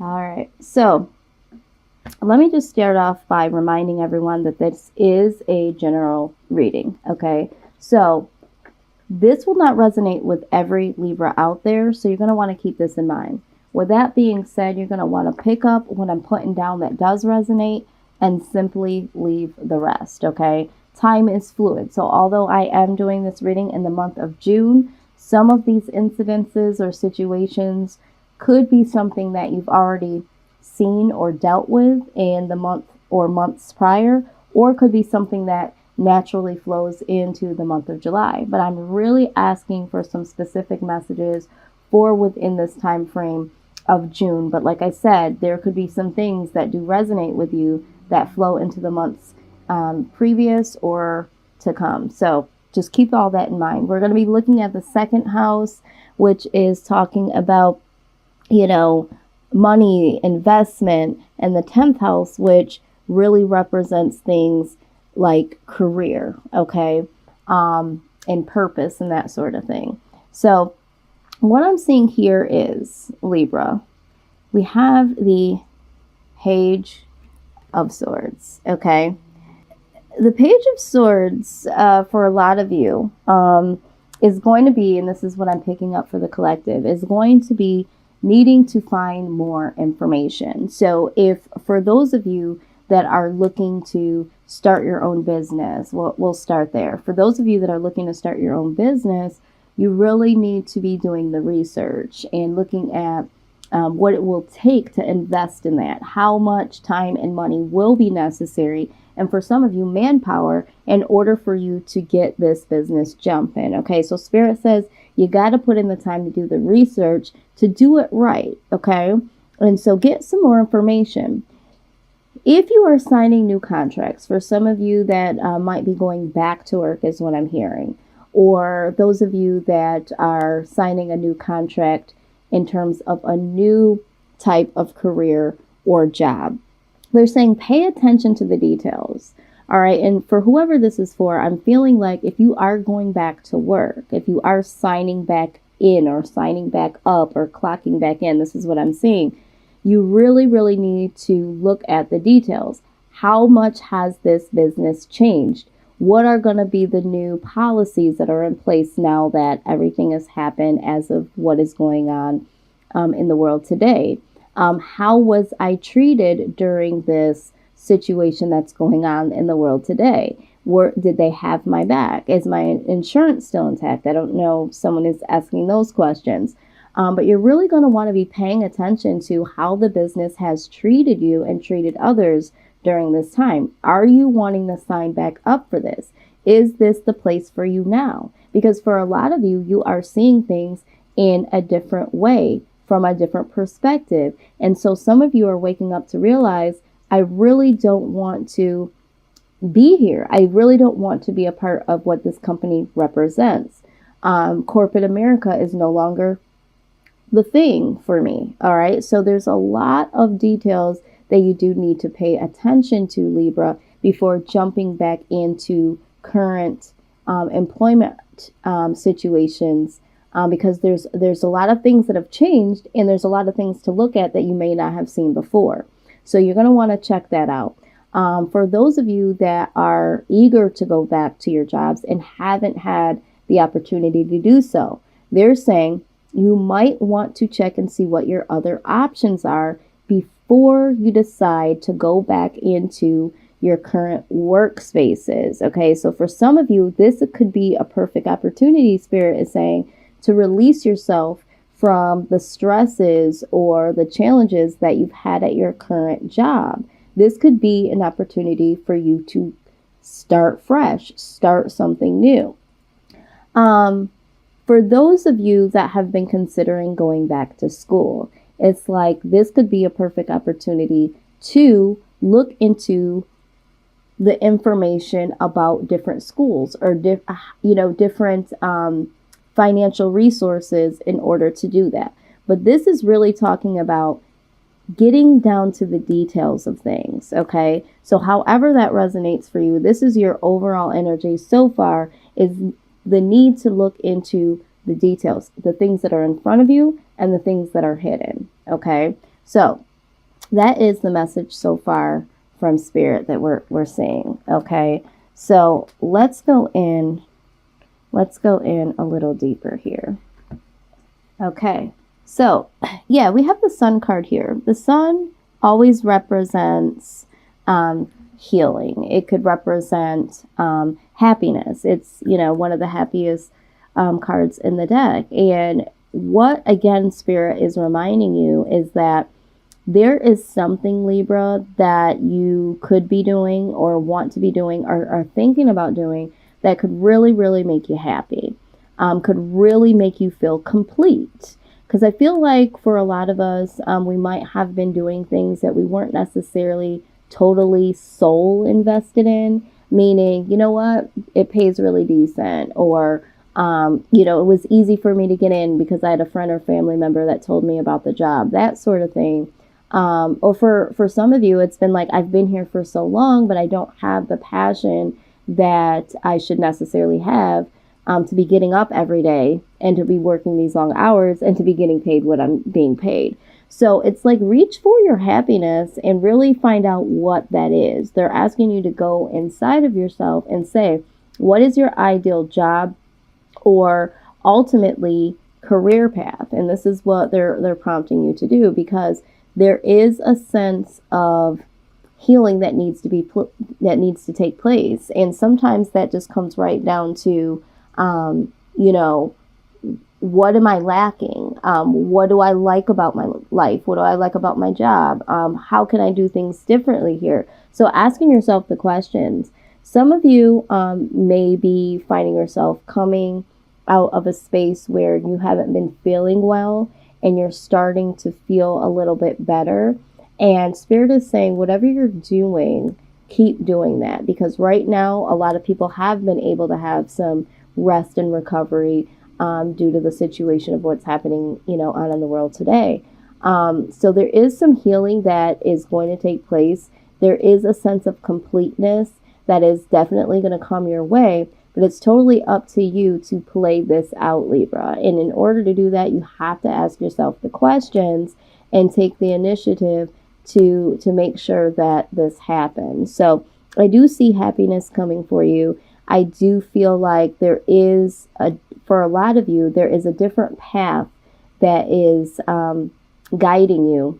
All right, so let me just start off by reminding everyone that this is a general reading, okay? So this will not resonate with every Libra out there, so you're going to want to keep this in mind. With that being said, you're going to want to pick up what I'm putting down that does resonate and simply leave the rest, okay? Time is fluid, so although I am doing this reading in the month of June, some of these incidences or situations could be something that you've already seen or dealt with in the month or months prior, or could be something that naturally flows into the month of July. But I'm really asking for some specific messages for within this time frame of June. But like I said, there could be some things that do resonate with you that flow into the months previous or to come. So just keep all that in mind. We're going to be looking at the second house, which is talking about, you know, money, investment, and the 10th house, which really represents things like career, okay, and purpose and that sort of thing. So what I'm seeing here is, Libra, we have the Page of Swords, okay? The Page of Swords, for a lot of you, is going to be, and this is what I'm picking up for the collective, is going to be needing to find more information. So if for those of you that are looking to start your own business, we'll start there. For those of you that are looking to start your own business, you really need to be doing the research and looking at what it will take to invest in that, how much time and money will be necessary, and for some of you, manpower, in order for you to get this business jumping. Okay, so Spirit says you got to put in the time to do the research to do it right, okay? And so get some more information. If you are signing new contracts, for some of you that might be going back to work is what I'm hearing, or those of you that are signing a new contract in terms of a new type of career or job, they're saying pay attention to the details. All right. And for whoever this is for, I'm feeling like if you are going back to work, if you are signing back in or signing back up or clocking back in, this is what I'm seeing. You really, really need to look at the details. How much has this business changed? What are going to be the new policies that are in place now that everything has happened as of what is going on in the world today? How was I treated during this situation that's going on in the world today? Did they have my back? Is my insurance still intact? I don't know if someone is asking those questions. But you're really going to want to be paying attention to how the business has treated you and treated others during this time. Are you wanting to sign back up for this? Is this the place for you now? Because for a lot of you, you are seeing things in a different way, from a different perspective. And so some of you are waking up to realize, I really don't want to be here. I really don't want to be a part of what this company represents. Corporate America is no longer the thing for me. All right. So there's a lot of details that you do need to pay attention to, Libra, before jumping back into current employment situations, because there's a lot of things that have changed, and there's a lot of things to look at that you may not have seen before. So you're going to want to check that out. For those of you that are eager to go back to your jobs and haven't had the opportunity to do so, they're saying you might want to check and see what your other options are before you decide to go back into your current workspaces. Okay, so for some of you, this could be a perfect opportunity, Spirit is saying, to release yourself from the stresses or the challenges that you've had at your current job. This could be an opportunity for you to start fresh, start something new. For those of you that have been considering going back to school, it's like this could be a perfect opportunity to look into the information about different schools or different financial resources in order to do that. But this is really talking about getting down to the details of things, okay? So however that resonates for you, this is your overall energy so far, is the need to look into the details, the things that are in front of you and the things that are hidden, okay? So that is the message so far from Spirit that we're seeing. Okay, so let's go in a little deeper here. Okay, so yeah, we have the Sun card here. The Sun always represents healing. It could represent happiness. It's, one of the happiest cards in the deck. And what, again, Spirit is reminding you is that there is something, Libra, that you could be doing or want to be doing or are thinking about doing that could really, really make you happy, could really make you feel complete. Because I feel like for a lot of us, we might have been doing things that we weren't necessarily totally soul invested in, meaning, you know what, it pays really decent, or, it was easy for me to get in because I had a friend or family member that told me about the job, that sort of thing. Or for some of you, it's been like, I've been here for so long, but I don't have the passion that I should necessarily have to be getting up every day and to be working these long hours and to be getting paid what I'm being paid. So it's like, reach for your happiness and really find out what that is. They're asking you to go inside of yourself and say, what is your ideal job or ultimately career path? And this is what they're prompting you to do, because there is a sense of healing that needs to take place. And sometimes that just comes right down to, what am I lacking? What do I like about my life? What do I like about my job? How can I do things differently here? So asking yourself the questions. Some of you may be finding yourself coming out of a space where you haven't been feeling well and you're starting to feel a little bit better. And Spirit is saying, whatever you're doing, keep doing that. Because right now, a lot of people have been able to have some rest and recovery due to the situation of what's happening, on in the world today. So there is some healing that is going to take place. There is a sense of completeness that is definitely going to come your way, but it's totally up to you to play this out, Libra. And in order to do that, you have to ask yourself the questions and take the initiative to make sure that this happens. So I do see happiness coming for you. I do feel like for a lot of you, there is a different path that is guiding you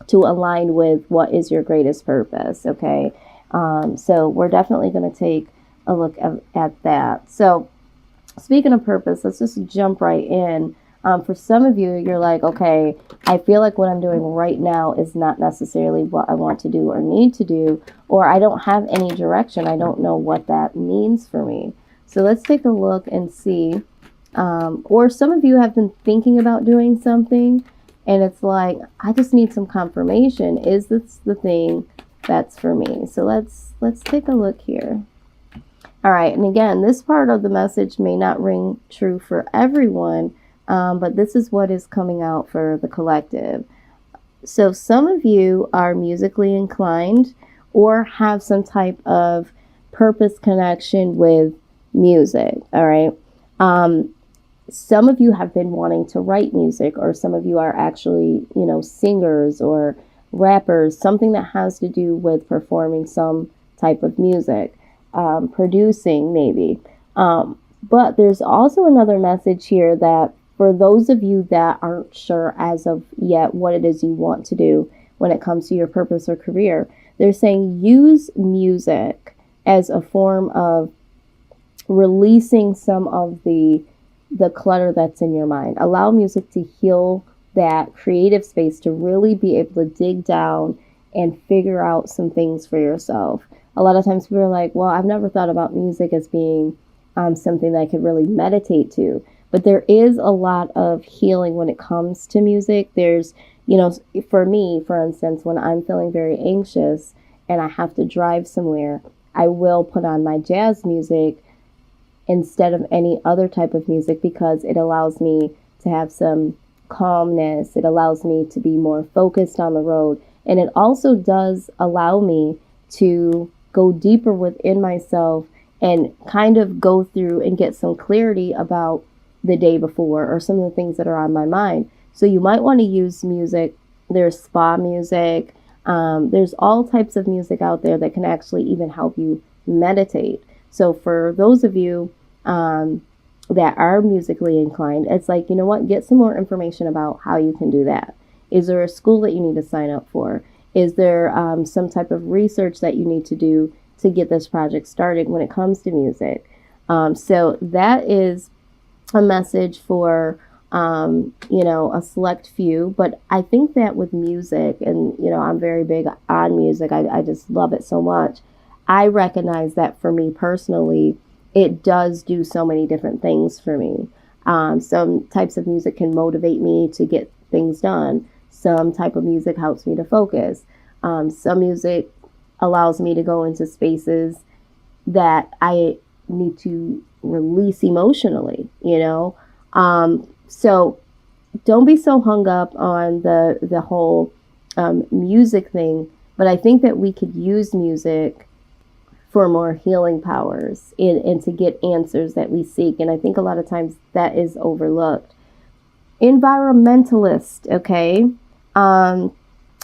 to align with what is your greatest purpose. Okay. So we're definitely going to take a look at that. So speaking of purpose, let's just jump right in. For some of you, you're like, okay, I feel like what I'm doing right now is not necessarily what I want to do or need to do, or I don't have any direction. I don't know what that means for me. So let's take a look and see. Or some of you have been thinking about doing something and it's like, I just need some confirmation. Is this the thing that's for me? So let's take a look here. All right. And again, this part of the message may not ring true for everyone, but this is what is coming out for the collective. So some of you are musically inclined or have some type of purpose connection with music. All right. Some of you have been wanting to write music, or some of you are actually, singers or rappers, something that has to do with performing some type of music, producing maybe. But there's also another message here that for those of you that aren't sure as of yet what it is you want to do when it comes to your purpose or career, they're saying use music as a form of releasing some of the clutter that's in your mind. Allow music to heal that creative space to really be able to dig down and figure out some things for yourself. A lot of times people are like, well, I've never thought about music as being something that I could really meditate to. But there is a lot of healing when it comes to music. There's, for me, for instance, when I'm feeling very anxious and I have to drive somewhere, I will put on my jazz music instead of any other type of music because it allows me to have some calmness. It allows me to be more focused on the road. And it also does allow me to go deeper within myself and kind of go through and get some clarity about the day before or some of the things that are on my mind. So you might want to use music There's spa music. There's all types of music out there that can actually even help you meditate. So for those of you that are musically inclined, it's like, you know what, get some more information about how you can do that. Is there a school that you need to sign up for? Is there some type of research that you need to do to get this project started when it comes to music? So that is a message for, you know, a select few. But I think that with music, and, you know, I'm very big on music. I just love it so much. I recognize that for me personally, it does do so many different things for me. Some types of music can motivate me to get things done. Some type of music helps me to focus. Some music allows me to go into spaces that I need to release emotionally, you know? So don't be so hung up on the whole music thing, but I think that we could use music for more healing powers and to get answers that we seek. And I think a lot of times that is overlooked. Environmentalist, okay?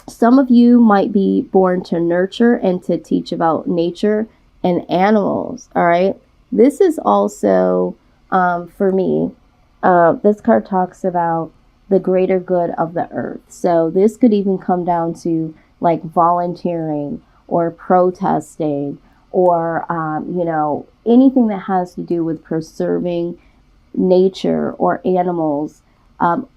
Some of you might be born to nurture and to teach about nature and animals, all right? This is also, for me, this card talks about the greater good of the earth. So this could even come down to like volunteering or protesting or, you know, anything that has to do with preserving nature or animals.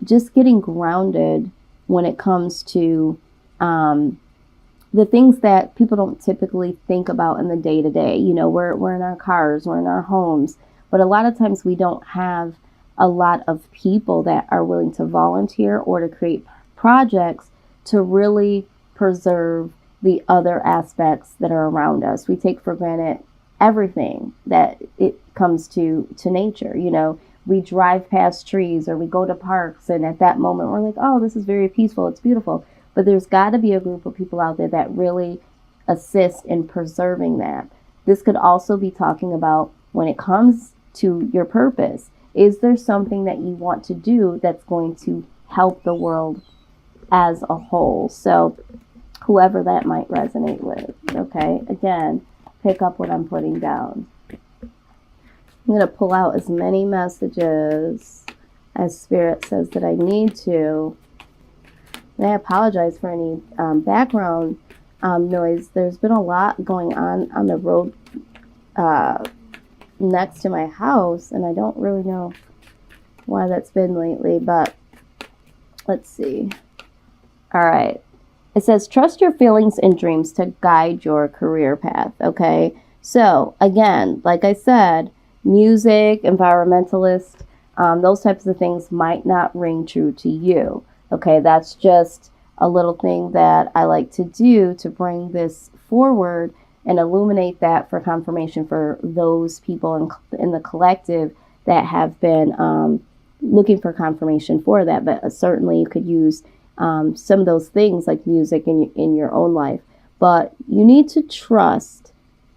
Just getting grounded when it comes to the things that people don't typically think about in the day-to-day. You know, we're in our cars, we're in our homes, but a lot of times we don't have a lot of people that are willing to volunteer or to create projects to really preserve the other aspects that are around us. We take for granted everything that it comes to nature. You know, we drive past trees or we go to parks, and at that moment we're like, oh, this is very peaceful, it's beautiful. But there's got to be a group of people out there that really assist in preserving that. This could also be talking about when it comes to your purpose. Is there something that you want to do that's going to help the world as a whole? So whoever that might resonate with, okay? Again, pick up what I'm putting down. I'm going to pull out as many messages as Spirit says that I need to. And I apologize for any background noise. There's been a lot going on the road next to my house, and I don't really know why that's been lately, but let's see. All right. It says, trust your feelings and dreams to guide your career path, okay? So, again, like I said, music, environmentalist, those types of things might not ring true to you, okay? That's just a little thing that I like to do to bring this forward and illuminate that for confirmation for those people in the collective that have been looking for confirmation for that. But certainly you could use some of those things like music in your own life. But you need to trust,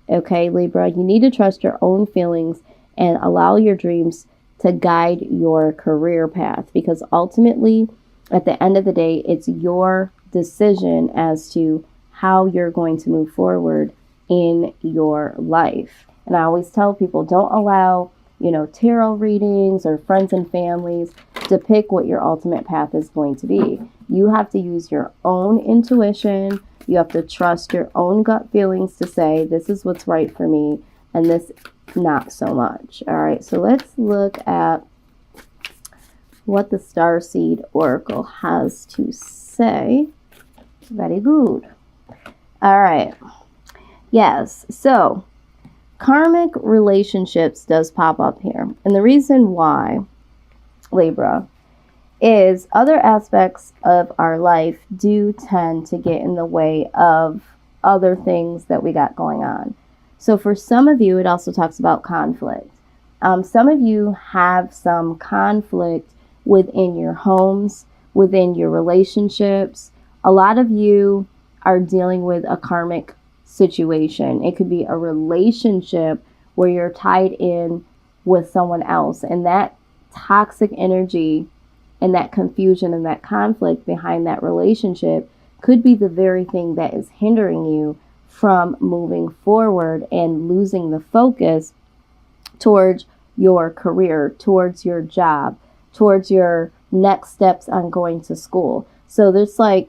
okay, Libra, you need to trust your own feelings and allow your dreams to guide your career path, because ultimately, at the end of the day, it's your decision as to how you're going to move forward in your life. And I always tell people, don't allow, you know, tarot readings or friends and families to pick what your ultimate path is going to be. You have to use your own intuition. You have to trust your own gut feelings to say, this is what's right for me, and this not so much. All right, so let's look at what the Starseed Oracle has to say. Very good. All right. Yes, so karmic relationships does pop up here. And the reason why, Libra, is other aspects of our life do tend to get in the way of other things that we got going on. So for some of you, it also talks about conflict. Some of you have some conflict within your homes, within your relationships. A lot of you are dealing with a karmic situation. It could be a relationship where you're tied in with someone else, and that toxic energy and that confusion and that conflict behind that relationship could be the very thing that is hindering you from moving forward and losing the focus towards your career, towards your job, towards your next steps on going to school. So there's like,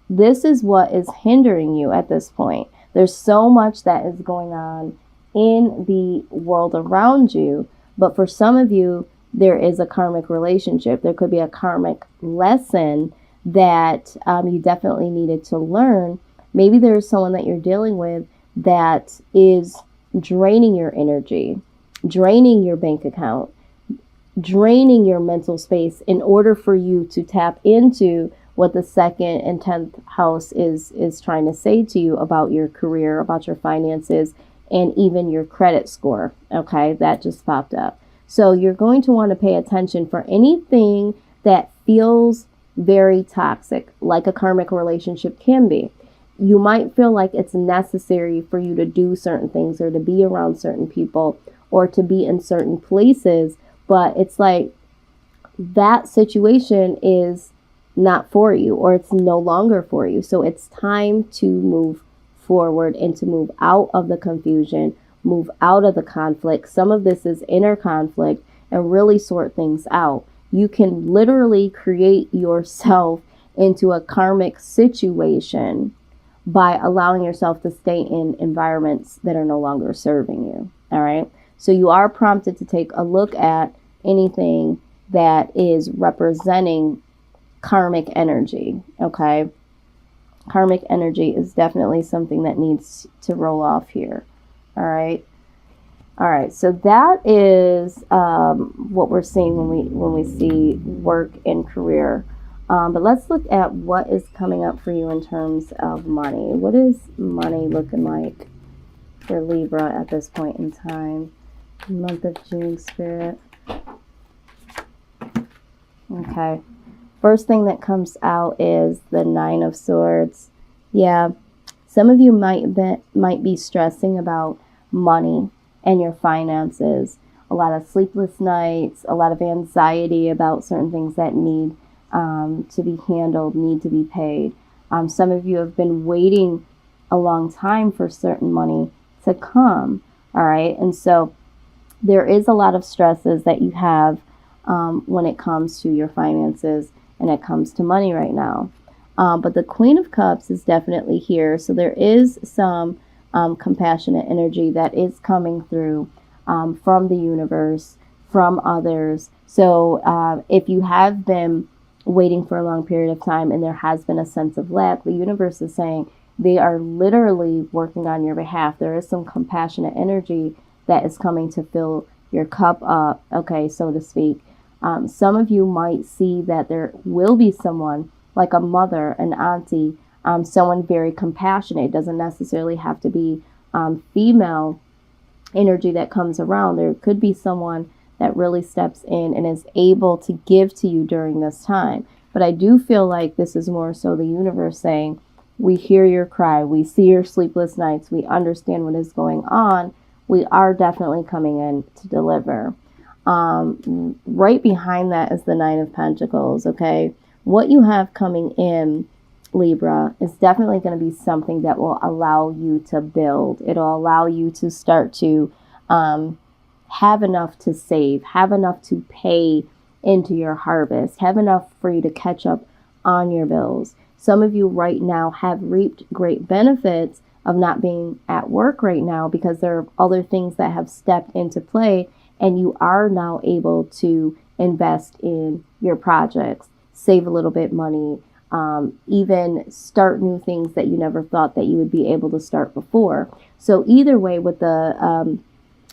this is what is hindering you at this point. There's so much that is going on in the world around you. But for some of you, there is a karmic relationship. There could be a karmic lesson that you definitely needed to learn. Maybe there's someone that you're dealing with that is draining your energy, draining your bank account, draining your mental space in order for you to tap into what the 2nd and 10th house is trying to say to you about your career, about your finances, and even your credit score. Okay, that just popped up. So you're going to want to pay attention for anything that feels very toxic, like a karmic relationship can be. You might feel like it's necessary for you to do certain things or to be around certain people or to be in certain places, but it's like that situation is not for you, or it's no longer for you. So it's time to move forward and to move out of the confusion, move out of the conflict. Some of this is inner conflict, and really sort things out. You can literally create yourself into a karmic situation by allowing yourself to stay in environments that are no longer serving you. All right. So you are prompted to take a look at anything that is representing karmic energy. Okay. Karmic energy is definitely something that needs to roll off here. All right. All right. So that is what we're seeing when we see work and career. But let's look at what is coming up for you in terms of money. What is money looking like for Libra at this point in time? Month of June, Spirit. Okay. First thing that comes out is the 9 of Swords. Yeah, some of you might be stressing about money and your finances. A lot of sleepless nights, a lot of anxiety about certain things that need to be handled, need to be paid. Some of you have been waiting a long time for certain money to come. All right, and so there is a lot of stresses that you have when it comes to your finances and it comes to money right now. But the Queen of Cups is definitely here. So there is some compassionate energy that is coming through from the universe, from others. So if you have been waiting for a long period of time and there has been a sense of lack, the universe is saying they are literally working on your behalf. There is some compassionate energy that is coming to fill your cup up, okay, so to speak. Some of you might see that there will be someone like a mother, an auntie, someone very compassionate. It doesn't necessarily have to be female energy that comes around. There could be someone that really steps in and is able to give to you during this time. But I do feel like this is more so the universe saying, we hear your cry, we see your sleepless nights, we understand what is going on. We are definitely coming in to deliver. Right behind that is the 9 of Pentacles, okay? What you have coming in, Libra, is definitely going to be something that will allow you to build. It'll allow you to start to have enough to save, have enough to pay into your harvest, have enough for you to catch up on your bills. Some of you right now have reaped great benefits of not being at work right now because there are other things that have stepped into play, and you are now able to invest in your projects, save a little bit money, even start new things that you never thought that you would be able to start before. So either way, with the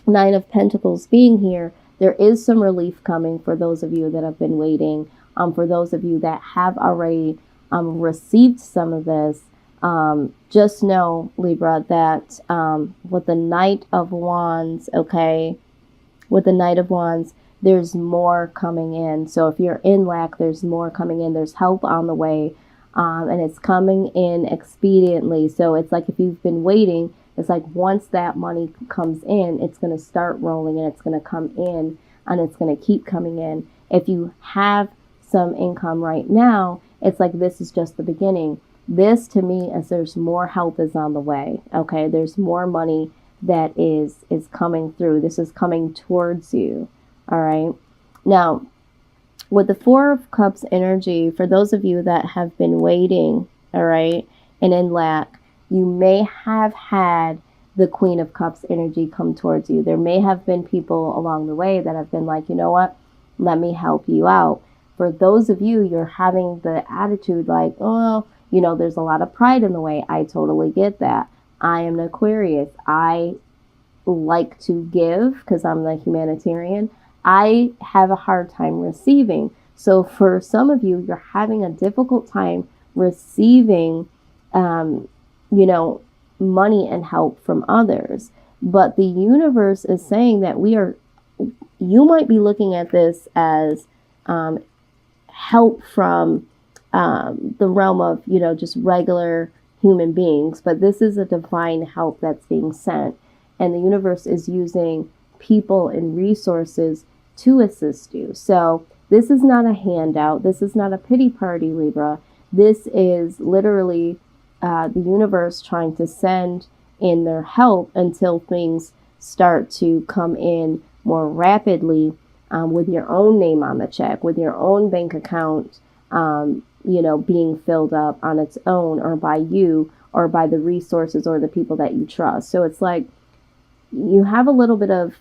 9 of Pentacles being here, there is some relief coming for those of you that have been waiting. For those of you that have already received some of this, just know, Libra, that with the Knight of Wands, okay, with the Knight of Wands, there's more coming in. So if you're in lack, there's more coming in. There's help on the way, and it's coming in expediently. So it's like if you've been waiting, it's like once that money comes in, it's going to start rolling and it's going to come in and it's going to keep coming in. If you have some income right now, it's like this is just the beginning. This to me is there's more help is on the way. Okay, there's more money that is coming through. This is coming towards you. All right. Now, with the Four of Cups energy, for those of you that have been waiting, all right, and in lack, you may have had the Queen of Cups energy come towards you. There may have been people along the way that have been like, you know what, let me help you out. For those of you, you're having the attitude like, oh, you know, there's a lot of pride in the way. I totally get that. I am an Aquarius. I like to give because I'm the humanitarian. I have a hard time receiving. So for some of you, you're having a difficult time receiving, you know, money and help from others. But the universe is saying that you might be looking at this as help from the realm of, you know, just regular human beings. But this is a divine help that's being sent. And the universe is using people and resources to assist you. So this is not a handout. This is not a pity party, Libra. This is literally the universe trying to send in their help until things start to come in more rapidly, with your own name on the check, with your own bank account, you know, being filled up on its own, or by you, or by the resources or the people that you trust. So it's like you have a little bit of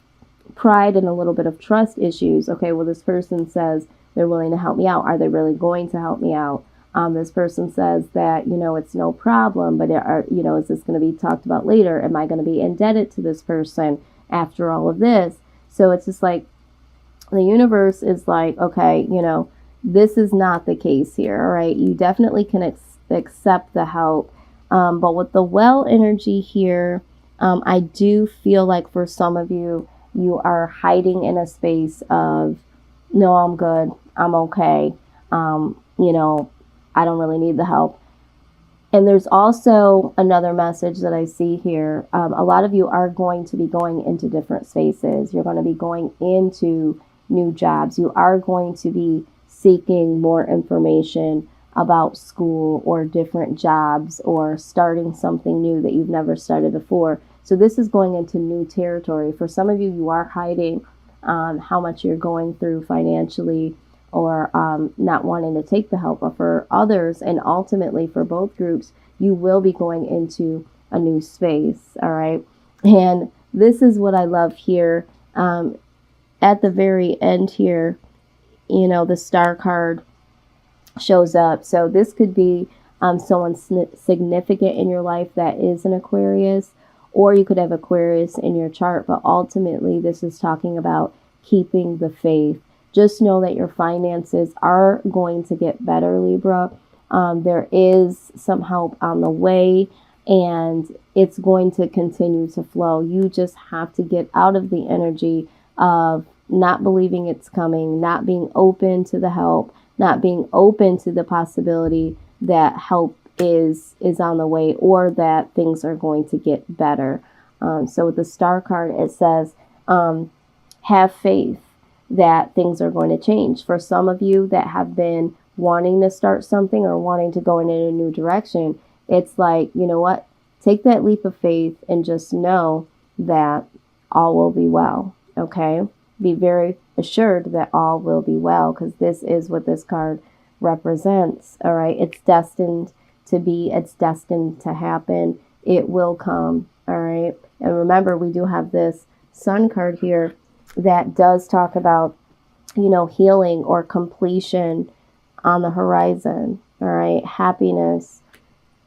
pride and a little bit of trust issues. Okay, well, this person says they're willing to help me out. Are they really going to help me out? This person says that, you know, it's no problem, but you know, is this going to be talked about later? Am I going to be indebted to this person after all of this? So it's just like the universe is like, okay, you know, this is not the case here. All right, you definitely can accept the help, but with the well energy here, I do feel like for some of you, you are hiding in a space of, no, I'm good, I'm okay, you know, I don't really need the help. And there's also another message that I see here. A lot of you are going to be going into different spaces. You're going to be going into new jobs. You are going to be seeking more information about school or different jobs, or starting something new that you've never started before. So this is going into new territory. For some of you, you are hiding how much you're going through financially, or not wanting to take the help. But for others, and ultimately for both groups, you will be going into a new space. All right. And this is what I love here. At the very end here, you know, the star card shows up. So this could be someone significant in your life that is an Aquarius, or you could have Aquarius in your chart. But ultimately, this is talking about keeping the faith. Just know that your finances are going to get better, Libra. There is some help on the way, and it's going to continue to flow. You just have to get out of the energy of not believing it's coming, not being open to the help, not being open to the possibility that help is on the way, or that things are going to get better. So with the star card, it says, have faith that things are going to change. For some of you that have been wanting to start something or wanting to go in a new direction, it's like, you know what? Take that leap of faith and just know that all will be well. Okay? Be very assured that all will be well, because this is what this card represents. All right? It's destined to be. It's destined to happen. It will come. All right? And remember, we do have this Sun card here that does talk about, you know, healing or completion on the horizon. All right, happiness,